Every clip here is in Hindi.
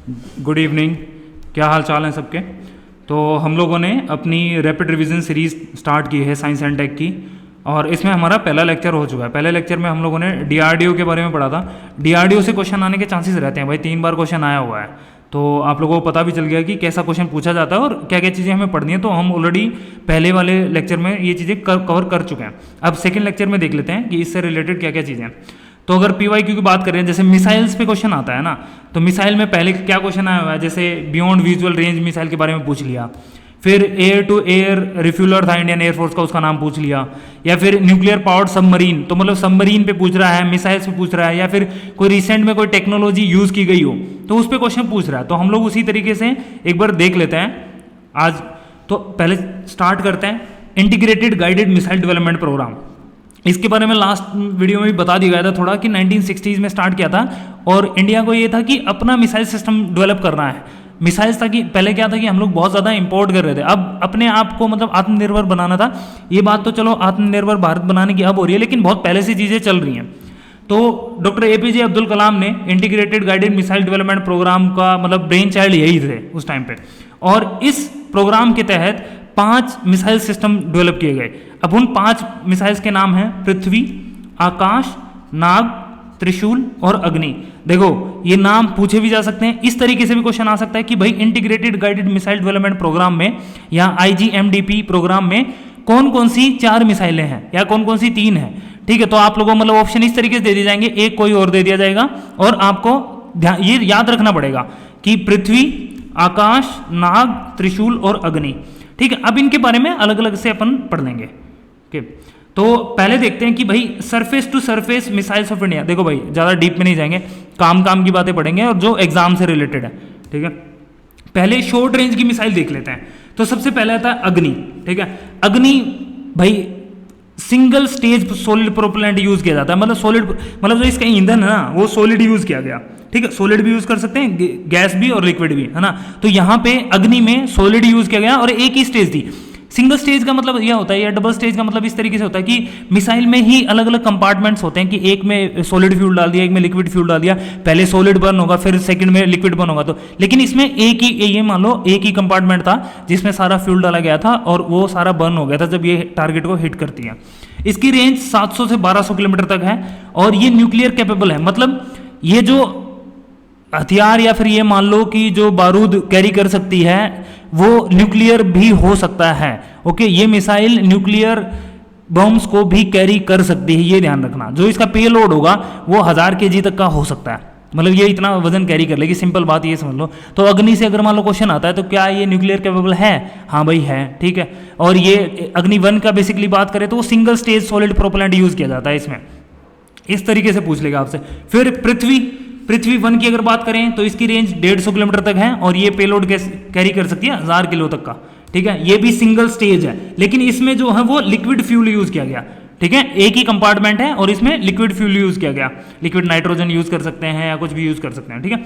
Good evening. क्या हाल चाल है सबके। तो हम लोगों ने अपनी रैपिड रिवीजन सीरीज़ स्टार्ट की है साइंस एंड टेक की, और इसमें हमारा पहला लेक्चर हो चुका है। पहले लेक्चर में हम लोगों ने डीआरडीओ के बारे में पढ़ा था। डीआरडीओ से क्वेश्चन आने के चांसेस रहते हैं भाई, 3 बार क्वेश्चन आया हुआ है, तो आप लोगों को पता भी चल गया कि कैसा क्वेश्चन पूछा जाता है और क्या क्या चीज़ें हमें पढ़नी है। तो हम ऑलरेडी पहले वाले लेक्चर में ये चीज़ें कवर कर चुके हैं। अब सेकेंड लेक्चर में देख लेते हैं कि इससे रिलेटेड क्या क्या चीज़ें हैं। तो अगर पीवाईक्यू की बात करें, जैसे मिसाइल्स पे क्वेश्चन आता है ना, तो मिसाइल में पहले क्या क्वेश्चन आया हुआ है, जैसे बियॉन्ड विजुअल रेंज मिसाइल के बारे में पूछ लिया, फिर एयर टू एयर रिफ्यूलर था इंडियन एयरफोर्स का, उसका नाम पूछ लिया, या फिर न्यूक्लियर पावर्ड सबमरीन, तो मतलब सबमरीन पे पूछ रहा है, मिसाइल्स पे पूछ रहा है, या फिर कोई रिसेंट में कोई टेक्नोलॉजी यूज की गई हो तो उस पर क्वेश्चन पूछ रहा है। तो हम लोग उसी तरीके से एक बार देख लेते हैं आज। तो पहले स्टार्ट करते हैं integrated guided missile development programme. इसके बारे में लास्ट वीडियो में भी बता दिया गया था थोड़ा कि 1960s में स्टार्ट किया था, और इंडिया को ये था कि अपना मिसाइल सिस्टम डेवलप करना है। मिसाइल्स था कि पहले क्या था कि हम लोग बहुत ज़्यादा इंपोर्ट कर रहे थे, अब अपने आप को मतलब आत्मनिर्भर बनाना था। ये बात तो चलो आत्मनिर्भर भारत बनाने की अब हो रही है, लेकिन बहुत पहले से चीज़ें चल रही हैं। तो डॉक्टर एपीजे अब्दुल कलाम ने integrated guided missile development programme का मतलब ब्रेन चाइल्ड यही थे उस टाइम पे, और इस प्रोग्राम के तहत 5 मिसाइल सिस्टम डेवलप किए गए। अब उन 5 मिसाइल्स के नाम हैं पृथ्वी, आकाश, नाग, त्रिशूल और अग्नि। देखो ये नाम पूछे भी जा सकते हैं, इस तरीके से भी क्वेश्चन आ सकता है कि भाई integrated guided missile development programme में या आईजीएमडीपी प्रोग्राम में कौन कौन सी 4 मिसाइलें हैं या कौन कौन सी 3 हैं। ठीक है, तो आप लोगों को मतलब ऑप्शन इस तरीके से दे दिए जाएंगे, एक कोई और दे दिया जाएगा, और आपको ये याद रखना पड़ेगा कि पृथ्वी, आकाश, नाग, त्रिशूल और अग्नि। ठीक है, अब इनके बारे में अलग अलग से अपन पढ़ लेंगे। ओके, तो पहले देखते हैं कि भाई surface to surface missiles of India. देखो भाई ज़्यादा डीप में नहीं जाएंगे, काम की बातें पढ़ेंगे और जो एग्जाम से रिलेटेड है। ठीक है, पहले शॉर्ट रेंज की मिसाइल देख लेते हैं। तो सबसे पहले आता है अग्नि। ठीक है, अग्नि भाई single stage solid propellant use किया जाता है, मतलब सॉलिड मतलब जो इसका ईंधन है ना वो सॉलिड यूज किया गया। ठीक है, सॉलिड भी यूज कर सकते हैं, गैस भी और लिक्विड भी, है ना। तो यहाँ पे अग्नि में सॉलिड यूज किया गया और एक ही स्टेज थी। सिंगल स्टेज का मतलब यह होता है, या डबल स्टेज का मतलब इस तरीके से होता है कि मिसाइल में ही अलग अलग कंपार्टमेंट्स होते हैं कि एक में सॉलिड फ्यूल डाल दिया, एक में लिक्विड फ्यूल डाल दिया, पहले सॉलिड बर्न होगा फिर सेकंड में लिक्विड बर्न होगा। तो लेकिन इसमें एक ही, ये मान लो एक ही कंपार्टमेंट था जिसमें सारा फ्यूल डाला गया था और वो सारा बर्न हो गया था जब ये टारगेट को हिट करती है। इसकी रेंज 700 से 1200 किलोमीटर तक है और ये न्यूक्लियर कैपेबल है, मतलब ये जो हथियार या फिर ये मान लो कि जो बारूद कैरी कर सकती है वो न्यूक्लियर भी हो सकता है। ओके, ये मिसाइल न्यूक्लियर बम्स को भी कैरी कर सकती है, ये ध्यान रखना। जो इसका पेलोड होगा वो 1000 kg तक का हो सकता है, मतलब ये इतना वजन कैरी कर लेगी, सिंपल बात ये समझ लो। तो अग्नि से अगर मान लो क्वेश्चन आता है तो क्या ये न्यूक्लियर कैपेबल है? हाँ भाई है। ठीक है, और ये अग्नि 1 का बेसिकली बात करें तो वो single stage solid propellant use किया जाता है इसमें, इस तरीके से पूछ लेगा आपसे। फिर पृथ्वी 1 की अगर बात करें तो इसकी रेंज 150 किलोमीटर तक है और ये पेलोड कैरी कर सकती है 1000 किलो तक का। ठीक है, ये भी सिंगल स्टेज है, लेकिन इसमें जो है वो लिक्विड फ्यूल यूज किया गया। ठीक है, एक ही कंपार्टमेंट है और इसमें लिक्विड फ्यूल यूज किया गया, लिक्विड नाइट्रोजन यूज कर सकते हैं या कुछ भी यूज कर सकते हैं। ठीक है,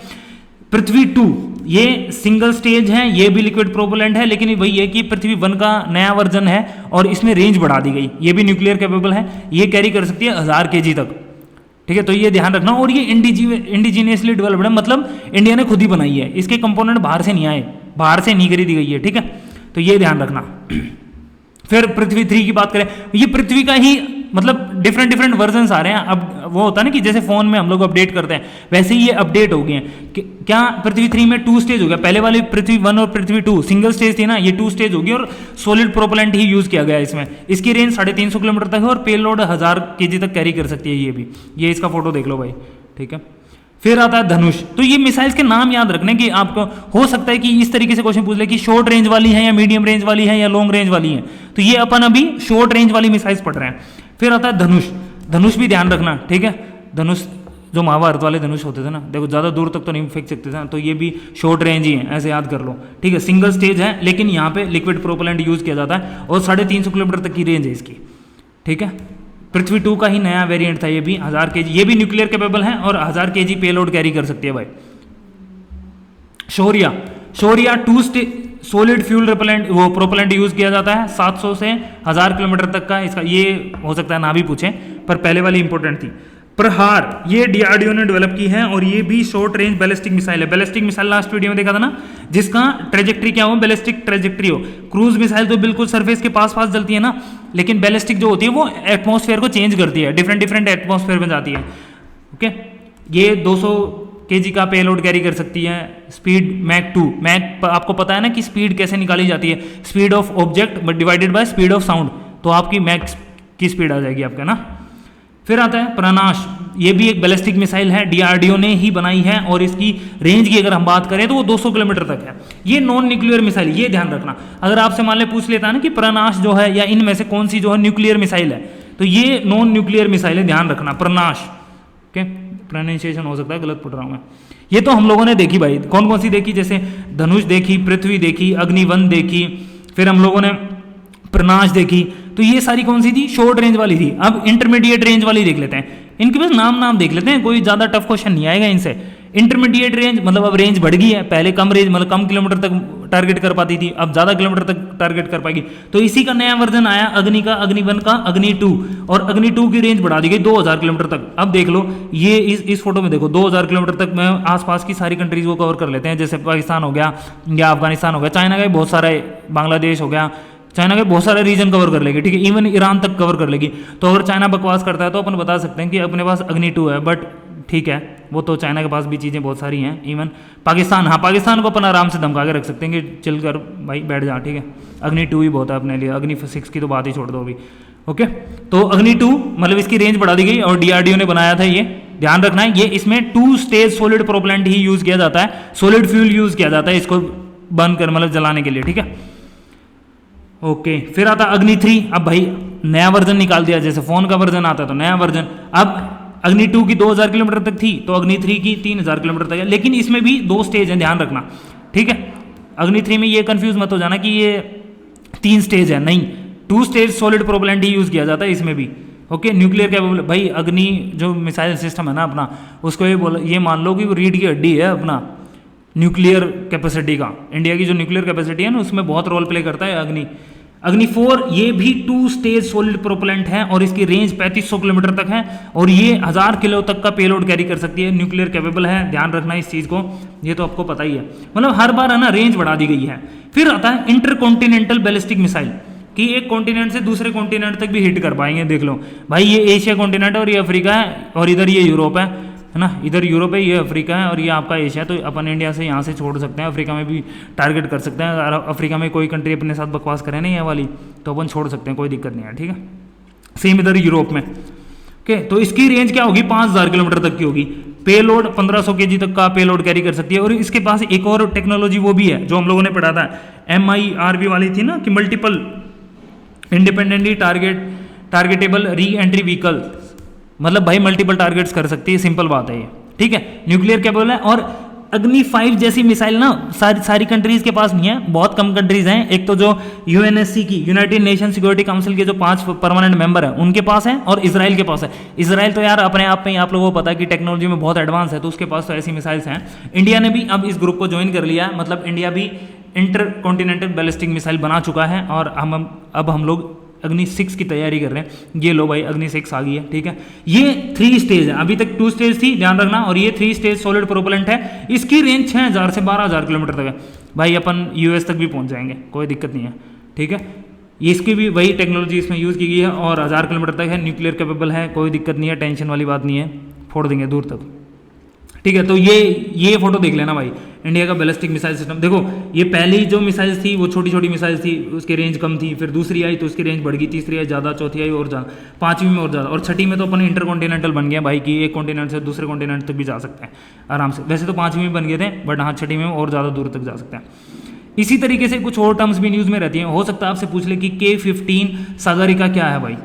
पृथ्वी 2 ये सिंगल स्टेज है, ये भी लिक्विड प्रोपेलेंट है, लेकिन वही है कि पृथ्वी 1 का नया वर्जन है और इसमें रेंज बढ़ा दी गई, ये भी न्यूक्लियर कैपेबल है, ये कैरी कर सकती है 1000 kg तक। ठीक है, तो ये ध्यान रखना। और ये इंडिजीनियसली डेवलप्ड है, मतलब इंडिया ने खुद ही बनाई है, इसके कंपोनेंट बाहर से नहीं आए, बाहर से नहीं खरीदी गई है। ठीक है, तो ये ध्यान रखना। फिर पृथ्वी 3 की बात करें, ये पृथ्वी का ही मतलब डिफरेंट वर्जन्स आ रहे हैं। अब वो होता है ना कि जैसे फोन में हम लोग अपडेट करते हैं वैसे ही ये अपडेट हो गए हैं। क्या पृथ्वी 3 में 2 स्टेज हो गया, पहले वाली पृथ्वी 1 और पृथ्वी 2 सिंगल स्टेज थी ना, ये 2 स्टेज होगी और सॉलिड प्रोपेलेंट ही यूज किया गया है इसमें। इसकी रेंज 350 किलोमीटर तक है और पेलोड 1000 kg तक कैरी कर सकती है ये भी। ये इसका फोटो देख लो भाई। ठीक है, फिर आता है धनुष। तो ये मिसाइल्स के नाम याद रखने की, आपको हो सकता है कि इस तरीके से क्वेश्चन पूछ ले कि शॉर्ट रेंज वाली है या मीडियम रेंज वाली है या लॉन्ग रेंज वाली है, तो ये अपन अभी शॉर्ट रेंज वाली मिसाइल्स पढ़ रहे हैं। फिर आता है धनुष। धनुष भी ध्यान रखना। ठीक है, धनुष जो महाभारत वाले धनुष होते थे ना, देखो ज़्यादा दूर तक तो नहीं फेंक सकते थे ना, तो ये भी शॉर्ट रेंज ही है, ऐसे याद कर लो। ठीक है, सिंगल स्टेज है लेकिन यहाँ पे लिक्विड प्रोपेलेंट यूज किया जाता है और 350 किलोमीटर तक की रेंज है इसकी। ठीक है, पृथ्वी 2 का ही नया वेरिएंट था, ये भी 1000 kg, ये भी न्यूक्लियर कैपेबल है और 1000 kg पेलोड कैरी कर सकती है भाई। शौर्या 2 सॉलिड फ्यूल रिपेलेंट वो प्रोपेलेंट यूज किया जाता है, 700 से 1000 किलोमीटर तक का इसका, ये हो सकता है ना भी पूछे पर पहले वाली इंपॉर्टेंट थी। प्रहार, ये डीआरडीओ ने डेवलप की है और ये भी शॉर्ट रेंज बैलिस्टिक मिसाइल है। बैलिस्टिक मिसाइल लास्ट वीडियो में देखा था ना, जिसका ट्रेजेक्ट्री क्या हो, बैलिस्टिक ट्रेजेक्ट्री हो। क्रूज मिसाइल तो बिल्कुल सरफेस के पास पास चलती है ना, लेकिन बैलिस्टिक जो होती है वो एटमॉस्फेयर को चेंज करती है, डिफरेंट डिफरेंट एटमॉस्फेयर में जाती है। ओके, ये 200 kg का पेलोड कैरी कर सकती है। स्पीड मैक 2, मैक आपको पता है ना कि स्पीड कैसे निकाली जाती है, speed of object but divided by speed of sound, तो आपकी मैक की स्पीड आ जाएगी आपका ना। फिर आता है प्रनाश, ये भी एक बैलिस्टिक मिसाइल है, डीआरडीओ ने ही बनाई है और इसकी रेंज की अगर हम बात करें तो वो 200 किलोमीटर तक है। ये नॉन न्यूक्लियर मिसाइल, ये ध्यान रखना। अगर आपसे मान ले पूछ लेता है ना कि प्रनाश जो है या इनमें से कौन सी जो है न्यूक्लियर मिसाइल है, तो ये नॉन न्यूक्लियर मिसाइल है, ध्यान रखना प्रनाश। ओके, प्रोनाउंसिएशन हो सकता है गलत पढ़ रहा हूं मैं। ये तो हम लोगों ने देखी भाई, कौन कौन सी देखी, जैसे धनुष देखी, पृथ्वी देखी, अग्निवन देखी, फिर हम लोगों ने प्रनाश देखी। तो ये सारी कौन सी थी, शॉर्ट रेंज वाली थी। अब इंटरमीडिएट रेंज वाली देख लेते हैं, इनके पास नाम देख लेते हैं, कोई ज्यादा टफ क्वेश्चन नहीं आएगा इनसे। इंटरमीडिएट रेंज मतलब अब रेंज बढ़ गई है, पहले कम रेंज मतलब कम किलोमीटर तक टारगेट कर पाती थी, अब ज्यादा किलोमीटर तक टारगेट कर पाएगी। तो इसी का नया वर्जन आया अग्नि का, अग्नि 1 का, अग्नि 2, और अग्नि 2 की रेंज बढ़ा दी गई 2000 किलोमीटर तक। अब देख लो, ये इस फोटो में देखो 2000 किलोमीटर तक में आसपास की सारी कंट्रीज को कवर कर लेते हैं, जैसे पाकिस्तान हो गया या अफगानिस्तान हो गया, चाइना का भी बहुत सारा, बांग्लादेश हो गया, चाइना के बहुत सारे रीजन कवर कर लेगी, ठीक है, इवन ईरान तक कवर कर लेगी। तो अगर चाइना बकवास करता है तो अपन बता सकते हैं कि अपने पास अग्नि 2 है, बट ठीक है, वो तो चाइना के पास भी चीज़ें बहुत सारी हैं। इवन पाकिस्तान, हाँ पाकिस्तान को अपन आराम से धमका के रख सकते हैं कि चल कर भाई बैठ जा, ठीक है, अग्नि 2 ही बहुत है अपने लिए, अग्नि 6 की तो बात ही छोड़ दो अभी। ओके, तो अग्नि 2 मतलब इसकी रेंज बढ़ा दी गई और डीआरडीओ ने बनाया था ये, ध्यान रखना है। ये इसमें 2 स्टेज सॉलिड प्रोपेलेंट ही यूज किया जाता है, सॉलिड फ्यूल यूज किया जाता है इसको बर्न कर मतलब जलाने के लिए, ठीक है। ओके, फिर आता अग्नि 3। अब भाई नया वर्जन निकाल दिया, जैसे फोन का वर्जन आता है तो नया वर्जन। अब अग्नि 2 की 2000 किलोमीटर तक थी, तो अग्नि 3 की 3000 किलोमीटर तक है, लेकिन इसमें भी 2 स्टेज हैं, ध्यान रखना, ठीक है। अग्नि 3 में ये कंफ्यूज मत हो जाना कि ये 3 स्टेज है, नहीं, 2 स्टेज सॉलिड प्रोपेलेंट ही यूज किया जाता है इसमें भी। ओके, न्यूक्लियर कैपेबल भाई, अग्नि जो मिसाइल सिस्टम है ना अपना, उसको ये मान लो कि वो रीढ़ की हड्डी है अपना न्यूक्लियर कैपेसिटी का। इंडिया की जो न्यूक्लियर कैपेसिटी है ना, उसमें बहुत रोल प्ले करता है अग्नि। अग्नि 4 ये भी 2 स्टेज सॉलिड प्रोपेलेंट है और इसकी रेंज 3500 किलोमीटर तक है और ये 1000 किलो तक का पेलोड कैरी कर सकती है, न्यूक्लियर कैपेबल है, ध्यान रखना इस चीज को, ये तो आपको पता ही है। मतलब हर बार है ना रेंज बढ़ा दी गई है। फिर आता है इंटरकॉन्टिनेंटल बैलिस्टिक मिसाइल, कि एक कॉन्टिनेंट से दूसरे कॉन्टिनेंट तक भी हिट कर पाएंगे। देख लो भाई, ये एशिया कॉन्टिनेंट है और ये अफ्रीका है और इधर ये यूरोप है ना, इधर यूरोप है, ये अफ्रीका है और ये आपका एशिया। तो अपन इंडिया से यहाँ से छोड़ सकते हैं, अफ्रीका में भी टारगेट कर सकते हैं। अगर अफ्रीका में कोई कंट्री अपने साथ बकवास करे नहीं ये वाली, तो अपन छोड़ सकते हैं, कोई दिक्कत नहीं है, ठीक है। सेम इधर यूरोप में। ओके, तो इसकी रेंज क्या होगी, 5000 किलोमीटर तक की होगी। पेलोड 1500 kg तक का पेलोड कैरी कर सकती है। और इसके पास एक और टेक्नोलॉजी वो भी है जो हम लोगों ने पढ़ा था, MIRV वाली थी ना, कि multiple independently targetable re entry vehicle, मतलब भाई मल्टीपल टारगेट्स कर सकती है, सिंपल बात है ये, ठीक है, न्यूक्लियर कैपेबल है। और अग्नि 5 जैसी मिसाइल ना सारी कंट्रीज के पास नहीं है, बहुत कम कंट्रीज हैं। एक तो जो UNSC की, यूनाइटेड नेशन सिक्योरिटी काउंसिल के जो 5 परमानेंट मेंबर हैं उनके पास है, और इसराइल के पास है। इसराइल तो यार अपने आप में आप लोगों को पता है कि टेक्नोलॉजी में बहुत एडवांस है, तो उसके पास तो ऐसी मिसाइल्स हैं। इंडिया ने भी अब इस ग्रुप को ज्वाइन कर लिया है, मतलब इंडिया भी इंटरकॉन्टिनेंटल बैलिस्टिक मिसाइल बना चुका है और अब हम लोग अग्नि 6 की तैयारी कर रहे हैं। ये लो भाई, अग्नि 6 आ गई है, ठीक है। ये 3 स्टेज है, अभी तक 2 स्टेज थी, ध्यान रखना, और ये 3 स्टेज सॉलिड प्रोपेलेंट है। इसकी रेंज 6000 से 12000 किलोमीटर तक है भाई, अपन US तक भी पहुंच जाएंगे, कोई दिक्कत नहीं है, ठीक है। इसकी भी वही टेक्नोलॉजी इसमें यूज़ की गई है और 1000 किलोमीटर तक है, न्यूक्लियर कैपेबल है, कोई दिक्कत नहीं है, टेंशन वाली बात नहीं है, फोड़ देंगे दूर तक, ठीक है। तो ये फोटो देख लेना भाई, इंडिया का बैलिस्टिक मिसाइल सिस्टम। देखो ये पहली जो मिसाइल्स थी वो छोटी छोटी मिसाइल्स थी, उसकी रेंज कम थी, फिर दूसरी आई तो उसकी रेंज बढ़ गई, तीसरी आई ज़्यादा, चौथी आई और ज़्यादा, पांचवीं में और ज़्यादा, और छठी में तो अपन इंटरकॉन्टिनेंटल बन गया भाई, कि एक कॉन्टिनेंट से दूसरे कॉन्टिनेंट तक भी जा सकते हैं आराम से। वैसे तो पांचवीं में बन गए थे, बट हाँ छठी में और ज़्यादा दूर तक जा सकते हैं। इसी तरीके से कुछ और टर्म्स भी न्यूज़ में रहती हैं, हो सकता है आपसे पूछ ले कि K-15 सागरिका क्या है भाई,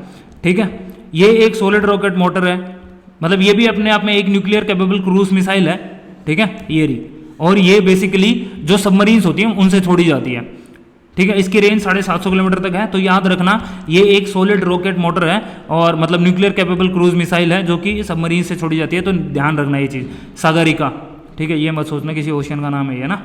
ठीक है। ये एक सॉलिड रॉकेट मोटर है, मतलब ये भी अपने आप में एक न्यूक्लियर कैपेबल क्रूज मिसाइल है, ठीक है, ये रही। और ये बेसिकली जो सबमरीन्स होती हैं उनसे छोड़ी जाती है, ठीक है। इसकी रेंज 750 किलोमीटर तक है। तो याद रखना ये एक सॉलिड रॉकेट मोटर है और मतलब न्यूक्लियर कैपेबल क्रूज मिसाइल है जो कि सबमरीन से छोड़ी जाती है, तो ध्यान रखना ये चीज़, सागरिका, ठीक है। ये मत सोचना किसी ओशियन का नाम है ये ना।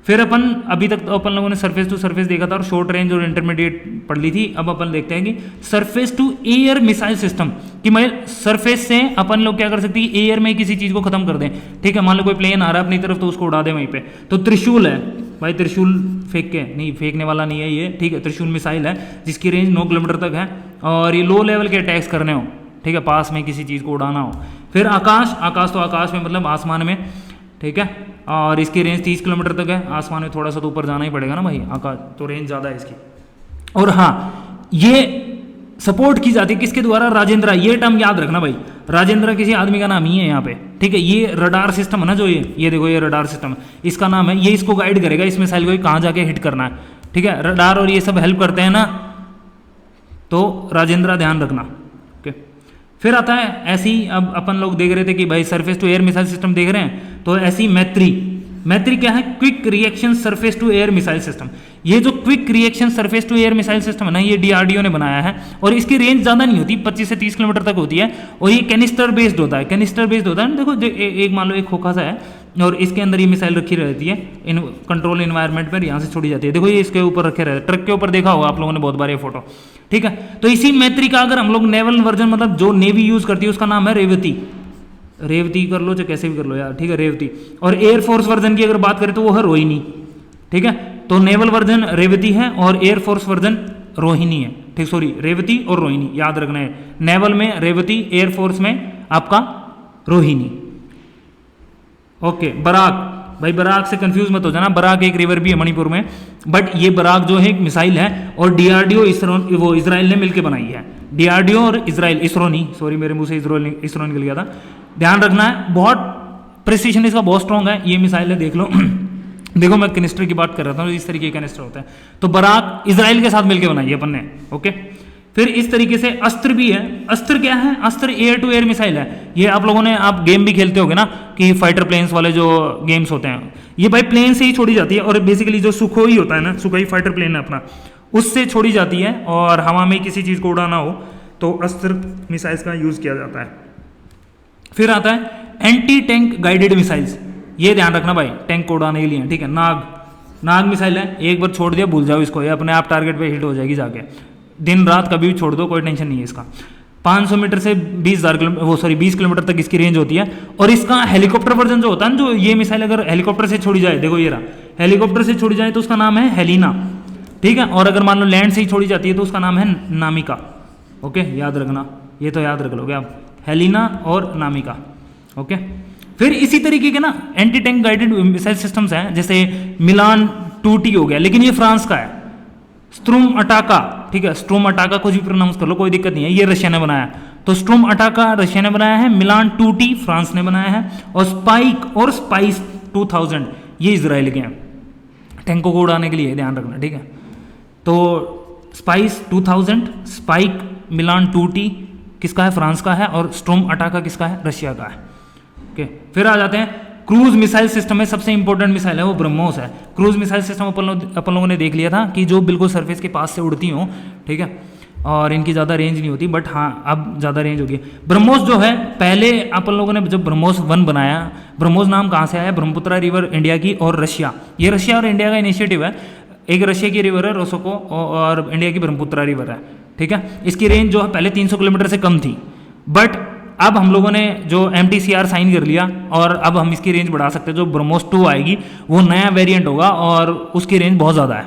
फिर अपन अभी तक तो अपन लोगों ने सरफेस टू सरफेस देखा था और शॉर्ट रेंज और इंटरमीडिएट पढ़ ली थी। अब अपन देखते हैं कि surface to air missile system, कि मैं सरफेस से अपन लोग क्या कर सकते हैं, एयर में किसी चीज को खत्म कर दें। ठीक है, मान लो कोई प्लेन आ रहा है अपनी तरफ तो उसको उड़ा दे वहीं पे। तो त्रिशूल है भाई, त्रिशूल फेंक के नहीं, फेंकने वाला नहीं है ये, ठीक है, त्रिशूल मिसाइल है जिसकी रेंज 9 किलोमीटर तक है और ये लो लेवल के अटैक्स करने हो, ठीक है, पास में किसी चीज को उड़ाना हो। फिर आकाश, आकाश तो आकाश में मतलब आसमान में, ठीक है, और इसकी रेंज 30 किलोमीटर तक है। आसमान में थोड़ा सा तो ऊपर जाना ही पड़ेगा ना भाई, आकाश तो रेंज ज़्यादा है इसकी। और हाँ, ये सपोर्ट की जाती है किसके द्वारा, राजेंद्र। ये टर्म याद रखना भाई, राजेंद्र किसी आदमी का नाम ही है यहाँ पे, ठीक है। ये रडार सिस्टम है ना, जो ये देखो ये रडार सिस्टम इसका नाम है, ये इसको गाइड करेगा इस मिसाइल को कहाँ जाके हिट करना है, ठीक है। रडार और ये सब हेल्प करते हैं ना, तो राजेंद्र ध्यान रखना। फिर आता है ऐसी, अब अपन लोग देख रहे थे कि भाई surface to air missile system देख रहे हैं, तो ऐसी मैत्री, मैत्री क्या है, quick reaction surface to air missile system. ये जो quick reaction surface to air missile system है ना, ये डीआरडीओ ने बनाया है और इसकी रेंज ज़्यादा नहीं होती, 25 से 30 किलोमीटर तक होती है और ये कैनिस्टर बेस्ड होता है। कैनिस्टर बेस्ड होता है, देखो एक मान लो एक खोखा सा है और इसके अंदर ये मिसाइल रखी रहती है इन कंट्रोल इन्वायरमेंट पर, यहाँ से छोड़ी जाती है। देखो ये इसके ऊपर रखे रहते, ट्रक के ऊपर देखा होगा आप लोगों ने बहुत बार ये फोटो, ठीक है। तो इसी मैत्री का अगर हम लोग नेवल वर्जन, मतलब जो नेवी यूज करती है उसका नाम है रेवती। रेवती कर लो चाहे कैसे भी कर लो यार, ठीक है, रेवती। और एयरफोर्स वर्जन की अगर बात करें तो वो है रोहिणी, ठीक है। तो नेवल वर्जन रेवती है और एयरफोर्स वर्जन रोहिणी है, ठीक, सॉरी रेवती और रोहिणी याद रखना है। नेवल में रेवती, एयरफोर्स में आपका रोहिणी। ओके, बराक, भाई बराक से कंफ्यूज मत हो जाना, बराक एक रिवर भी है मणिपुर में, बट ये बराक जो है एक मिसाइल है और डीआरडीओ वो इजराइल ने मिलकर बनाई है। डीआरडीओ और इजराइल, इसरो नहीं, सॉरी मेरे मुंह से इसरो निकल गया था, ध्यान रखना है। बहुत प्रिसीशन इसका बहुत स्ट्रॉन्ग है, ये मिसाइल है, देख लो देखो मैं कैनिस्टर की बात कर रहा था, इस तरीके का कैनिस्टर होता है। तो बराक इजराइल के साथ मिलकर बनाई है अपन ने, ओके। फिर इस तरीके से अस्त्र भी है। अस्त्र क्या है, अस्त्र एयर टू एयर मिसाइल है। ये आप लोगों ने, आप गेम भी खेलते होगे ना कि फाइटर प्लेन्स वाले जो गेम्स होते हैं, ये भाई प्लेन से ही छोड़ी जाती है और बेसिकली जो सुखोई होता है ना, सुखोई फाइटर प्लेन है अपना, उससे छोड़ी जाती है और हवा में किसी चीज़ को उड़ाना हो तो अस्त्र मिसाइल्स का यूज़ किया जाता है। फिर आता है एंटी टैंक गाइडेड मिसाइल्स, ये ध्यान रखना भाई, टैंक को उड़ाने के लिए, ठीक है। नाग मिसाइल है, एक बार छोड़ दिया भूल जाओ इसको, ये अपने आप टारगेट पे हिट हो जाएगी जाके, दिन रात कभी भी छोड़ दो, कोई टेंशन नहीं है इसका। 500 मीटर से 20,000 किलोमीटर, वो सॉरी 20 किलोमीटर तक इसकी रेंज होती है। और इसका हेलीकॉप्टर वर्जन जो होता है ना, जो ये मिसाइल अगर हेलीकॉप्टर से छोड़ी जाए, देखो ये रहा, हेलीकॉप्टर से छोड़ी जाए तो उसका नाम है हेलिना, ठीक है। और अगर मान लो लैंड से ही छोड़ी जाती है तो उसका नाम है नामिका, ओके, याद रखना, ये तो याद रख लोगे आप, हेलिना और नामिका, ओके। फिर इसी तरीके के ना anti tank guided missile systems हैं, जैसे मिलान 2T हो गया, लेकिन ये फ्रांस का है। स्ट्रूम अटाका, ठीक है, स्ट्रूम अटाका कुछ भी प्रोनाउंस कर लो, कोई दिक्कत नहीं है, ये रशिया ने बनाया। तो स्ट्रूम अटाका रशिया ने बनाया है, मिलान 2T फ्रांस ने बनाया है और स्पाइक और स्पाइस 2000 ये इजराइल के हैं, टैंकों को उड़ाने के लिए, ध्यान रखना, ठीक है। तो स्पाइस 2000, स्पाइक मिलान 2T किसका है, फ्रांस का है, और स्ट्रूम अटाका किसका है, रशिया का है, ओके। फिर आ जाते हैं क्रूज मिसाइल सिस्टम में सबसे इंपॉर्टेंट मिसाइल है वो ब्रह्मोस है। क्रूज मिसाइल सिस्टम अपन लोगों ने देख लिया था कि जो बिल्कुल सरफेस के पास से उड़ती हो, ठीक है, और इनकी ज़्यादा रेंज नहीं होती, बट हाँ अब ज़्यादा रेंज होगी। ब्रह्मोस जो है, पहले अपन लोगों ने जब ब्रह्मोस 1 बनाया, ब्रह्मोस नाम कहाँ से आया, ब्रह्मपुत्रा रिवर इंडिया की और रशिया, ये रशिया और इंडिया का इनिशिएटिव है। एक रशिया की रिवर है रोसोको और इंडिया की ब्रह्मपुत्रा रिवर है, ठीक है। इसकी रेंज जो है पहले 300 किलोमीटर से कम थी, बट अब हम लोगों ने जो MTCR साइन कर लिया और अब हम इसकी रेंज बढ़ा सकते हैं। जो ब्रह्मोस 2 आएगी वो नया वेरिएंट होगा और उसकी रेंज बहुत ज़्यादा है,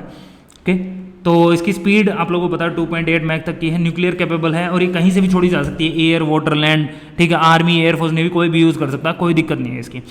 ओके। तो इसकी स्पीड आप लोगों को पता है 2.8 मैक तक की है, न्यूक्लियर कैपेबल है और ये कहीं से भी छोड़ी जा सकती है, एयर, वाटर, लैंड, ठीक है। आर्मी, एयरफोर्स ने भी कोई भी यूज़ कर सकता है, कोई दिक्कत नहीं है इसकी।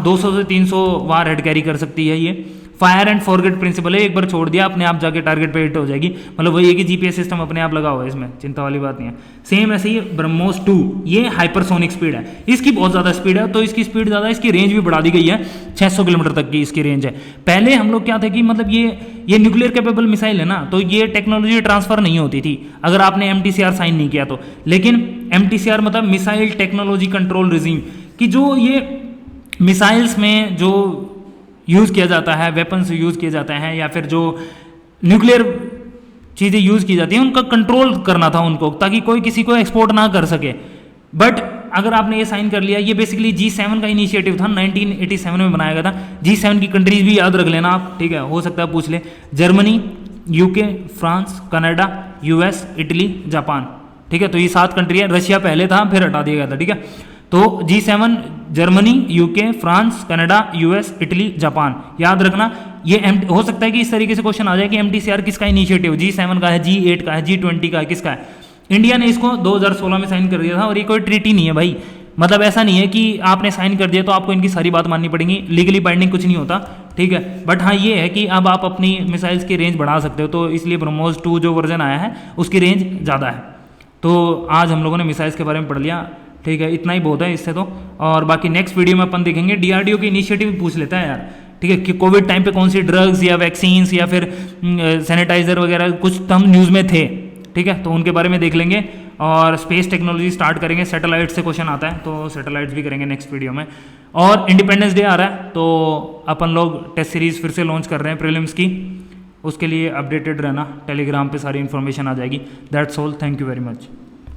200 से 300 वार हेड कैरी कर सकती है ये। फायर एंड फॉरगेट प्रिंसिपल है, एक बार छोड़ दिया अपने आप जाके टारगेट पे हिट हो जाएगी, मतलब वही है कि GPS सिस्टम अपने आप लगा हुआ है इसमें, चिंता वाली बात नहीं है। सेम ऐसे ही ब्रह्मोस 2, ये हाइपरसोनिक स्पीड है, इसकी बहुत ज़्यादा स्पीड है, तो इसकी स्पीड ज़्यादा, इसकी रेंज भी बढ़ा दी गई है, 600 किलोमीटर तक की इसकी रेंज है। पहले हम लोग क्या थे कि मतलब ये न्यूक्लियर कैपेबल मिसाइल है ना, तो ये टेक्नोलॉजी ट्रांसफर नहीं होती थी अगर आपने MTCR साइन नहीं किया तो। लेकिन MTCR मतलब मिसाइल टेक्नोलॉजी कंट्रोल रिजीम, कि जो ये मिसाइल्स में जो यूज़ किया जाता है, वेपन्स यूज़ किए जाते हैं या फिर जो न्यूक्लियर चीज़ें यूज़ की जाती हैं, उनका कंट्रोल करना था उनको, ताकि कोई किसी को एक्सपोर्ट ना कर सके। बट अगर आपने ये साइन कर लिया, ये बेसिकली G7 का इनिशिएटिव था, 1987 में बनाया गया था। G7 की कंट्रीज भी याद रख लेना आप, ठीक है, हो सकता है पूछ ले। Germany, UK, France, Canada, US, Italy, Japan, ठीक है। तो ये 7 कंट्री है, रशिया पहले था फिर हटा दिया गया था, ठीक है। तो G7 Germany, UK, France, Canada, US, Italy, Japan, याद रखना। ये हो सकता है कि इस तरीके से क्वेश्चन आ जाए कि MTCR किसका इनिशिएटिव, G7 का है, G8 का है, G20 का है, किसका है। इंडिया ने इसको 2016 में साइन कर दिया था, और ये कोई ट्रीटी नहीं है भाई, मतलब ऐसा नहीं है कि आपने साइन कर दिया तो आपको इनकी सारी बात माननी पड़ेगी, लीगली बाइंडिंग कुछ नहीं होता, ठीक है। बट हाँ ये है कि अब आप अपनी मिसाइल्स की रेंज बढ़ा सकते हो, तो इसलिए ब्रह्मोस 2 जो वर्जन आया है उसकी रेंज ज़्यादा है। तो आज हम लोगों ने मिसाइल्स के बारे में पढ़ लिया, ठीक है, इतना ही बहुत है इससे तो। और बाकी नेक्स्ट वीडियो में अपन देखेंगे DRDO के इनिशिएटिव पूछ लेता है यार, ठीक है, कि कोविड टाइम पे कौन सी ड्रग्स या वैक्सीन्स या फिर सैनिटाइजर वगैरह कुछ तो हम न्यूज़ में थे, ठीक है, तो उनके बारे में देख लेंगे। और स्पेस टेक्नोलॉजी स्टार्ट करेंगे, सैटेलाइट से क्वेश्चन आता है तो सैटेलाइट्स भी करेंगे नेक्स्ट वीडियो में। और इंडिपेंडेंस डे आ रहा है तो अपन लोग टेस्ट सीरीज़ फिर से लॉन्च कर रहे हैं प्रीलिम्स की, उसके लिए अपडेटेड रहना, टेलीग्राम पे सारी इन्फॉर्मेशन आ जाएगी। That's all, thank you very much.